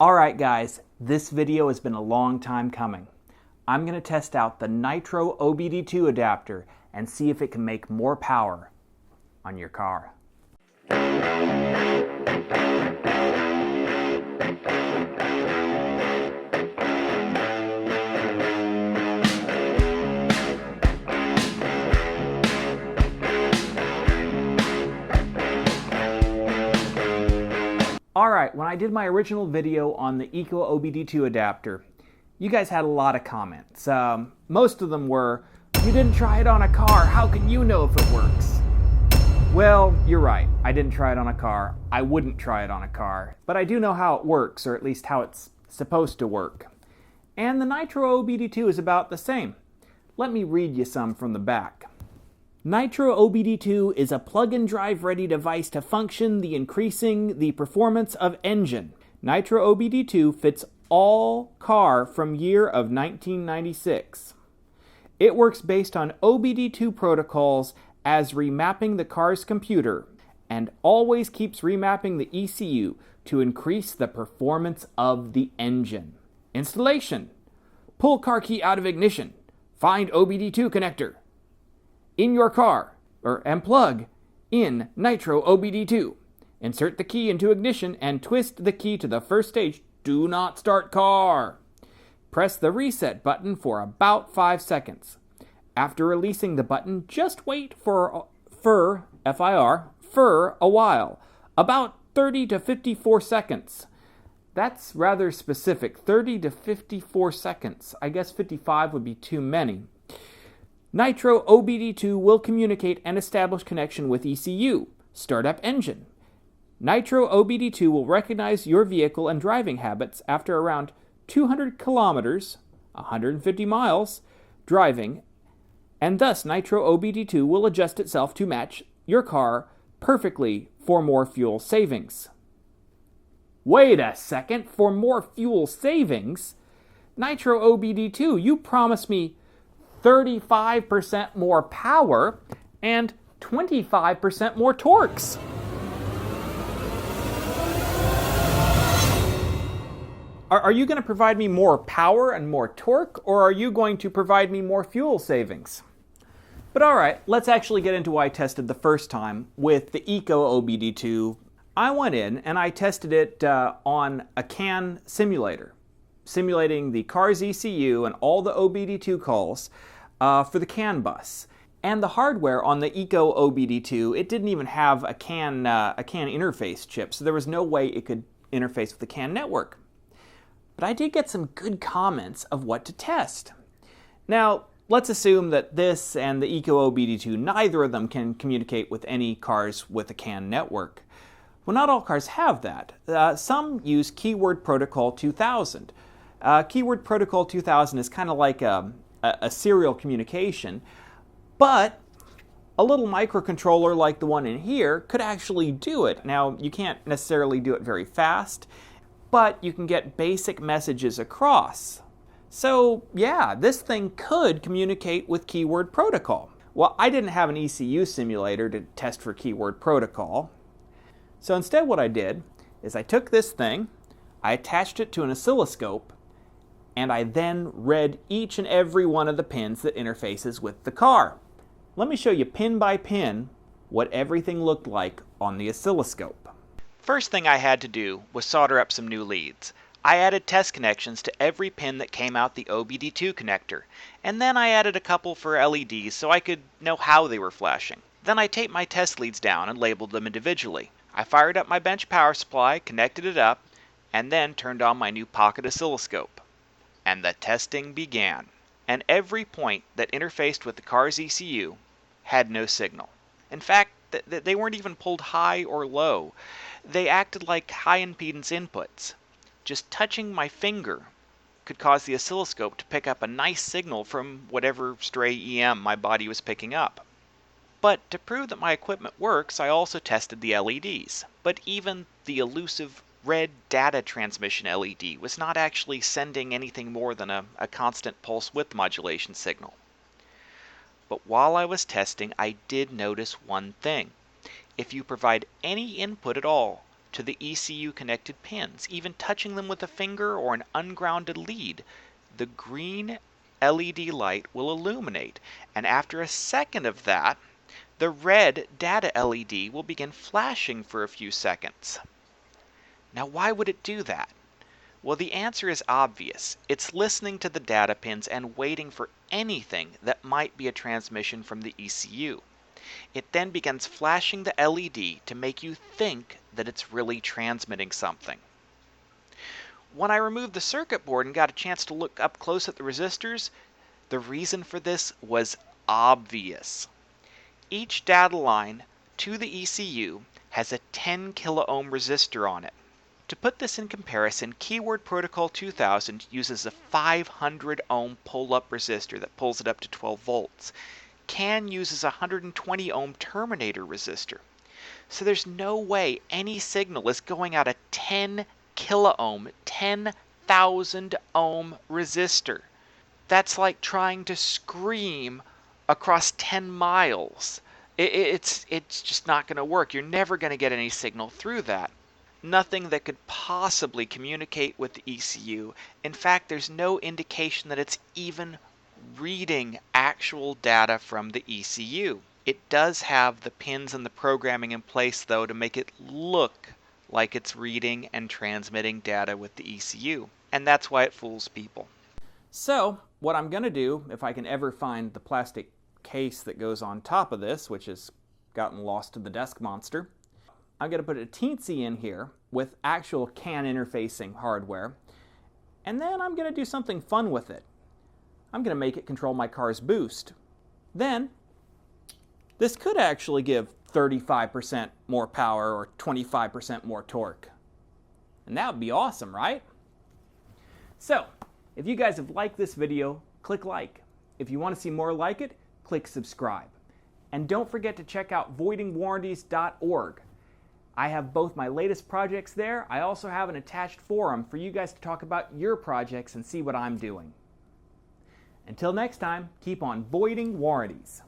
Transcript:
Alright guys, this video has been a long time coming. I'm going to test out the Nitro OBD2 adapter and see if it can make more power on your car. Alright, when I did my original video on the ECO OBD2 adapter, you guys had a lot of comments. Most of them were, "You didn't try it on a car, how can you know if it works?" Well, you're right, I didn't try it on a car. I wouldn't try it on a car. But I do know how it works, or at least how it's supposed to work. And the Nitro OBD2 is about the same. Let me read you some from the back. Nitro OBD2 is a plug-and-drive ready device to function the increasing the performance of engine. Nitro OBD2 fits all car from year of 1996. It works based on OBD2 protocols as remapping the car's computer and always keeps remapping the ECU to increase the performance of the engine. Installation. Pull car key out of ignition. Find OBD2 connector in your car, and plug in Nitro OBD2. Insert the key into ignition and twist the key to the first stage. Do not start car. Press the reset button for about 5 seconds. After releasing the button, just wait for a while, about 30 to 54 seconds. That's rather specific, 30 to 54 seconds. I guess 55 would be too many. Nitro OBD2 will communicate and establish connection with ECU. Start up engine. Nitro OBD2 will recognize your vehicle and driving habits after around 200 kilometers, 150 miles, driving, and thus Nitro OBD2 will adjust itself to match your car perfectly for more fuel savings. Wait a second, for more fuel savings? Nitro OBD2, you promised me 35% more power and 25% more torques. Are you going to provide me more power and more torque, or are you going to provide me more fuel savings? But alright, let's actually get into why I tested the first time with the ECO OBD2. I went in and I tested it on a CAN simulator, simulating the car's ECU and all the OBD2 calls for the CAN bus. And the hardware on the ECO OBD2, it didn't even have a CAN interface chip, so there was no way it could interface with the CAN network. But I did get some good comments of what to test. Now, let's assume that this and the ECO OBD2, neither of them can communicate with any cars with a CAN network. Well, not all cars have that. Some use Keyword Protocol 2000. Keyword Protocol 2000 is kind of like a serial communication, but a little microcontroller like the one in here could actually do it. Now, you can't necessarily do it very fast, but you can get basic messages across. So yeah, this thing could communicate with Keyword Protocol. Well, I didn't have an ECU simulator to test for Keyword Protocol. So instead what I did is I took this thing, I attached it to an oscilloscope, and I then read each and every one of the pins that interfaces with the car. Let me show you pin by pin what everything looked like on the oscilloscope. First thing I had to do was solder up some new leads. I added test connections to every pin that came out the OBD2 connector, and then I added a couple for LEDs so I could know how they were flashing. Then I taped my test leads down and labeled them individually. I fired up my bench power supply, connected it up, and then turned on my new pocket oscilloscope. And the testing began. And every point that interfaced with the car's ECU had no signal. In fact, they weren't even pulled high or low. They acted like high impedance inputs. Just touching my finger could cause the oscilloscope to pick up a nice signal from whatever stray EM my body was picking up. But to prove that my equipment works, I also tested the LEDs. But even the elusive red data transmission LED was not actually sending anything more than a constant pulse width modulation signal. But while I was testing, I did notice one thing. If you provide any input at all to the ECU connected pins, even touching them with a finger or an ungrounded lead, the green LED light will illuminate, and after a second of that, the red data LED will begin flashing for a few seconds. Now, why would it do that? Well, the answer is obvious. It's listening to the data pins and waiting for anything that might be a transmission from the ECU. It then begins flashing the LED to make you think that it's really transmitting something. When I removed the circuit board and got a chance to look up close at the resistors, the reason for this was obvious. Each data line to the ECU has a 10 kilo ohm resistor on it. To put this in comparison, Keyword Protocol 2000 uses a 500 ohm pull-up resistor that pulls it up to 12 volts. CAN uses a 120 ohm terminator resistor. So there's no way any signal is going out a 10 kilo ohm, 10,000 ohm resistor. That's like trying to scream across 10 miles. It's just not going to work. You're never going to get any signal through that. Nothing that could possibly communicate with the ECU. In fact, there's no indication that it's even reading actual data from the ECU. It does have the pins and the programming in place, though, to make it look like it's reading and transmitting data with the ECU. And that's why it fools people. So, what I'm going to do, if I can ever find the plastic case that goes on top of this, which has gotten lost to the desk monster, I'm going to put a teensy in here with actual CAN interfacing hardware, and then I'm going to do something fun with it. I'm going to make it control my car's boost. Then, this could actually give 35% more power or 25% more torque. And that would be awesome, right? So, if you guys have liked this video, click like. If you want to see more like it, click subscribe. And don't forget to check out voidingwarranties.org. I have both my latest projects there. I also have an attached forum for you guys to talk about your projects and see what I'm doing. Until next time, keep on voiding warranties.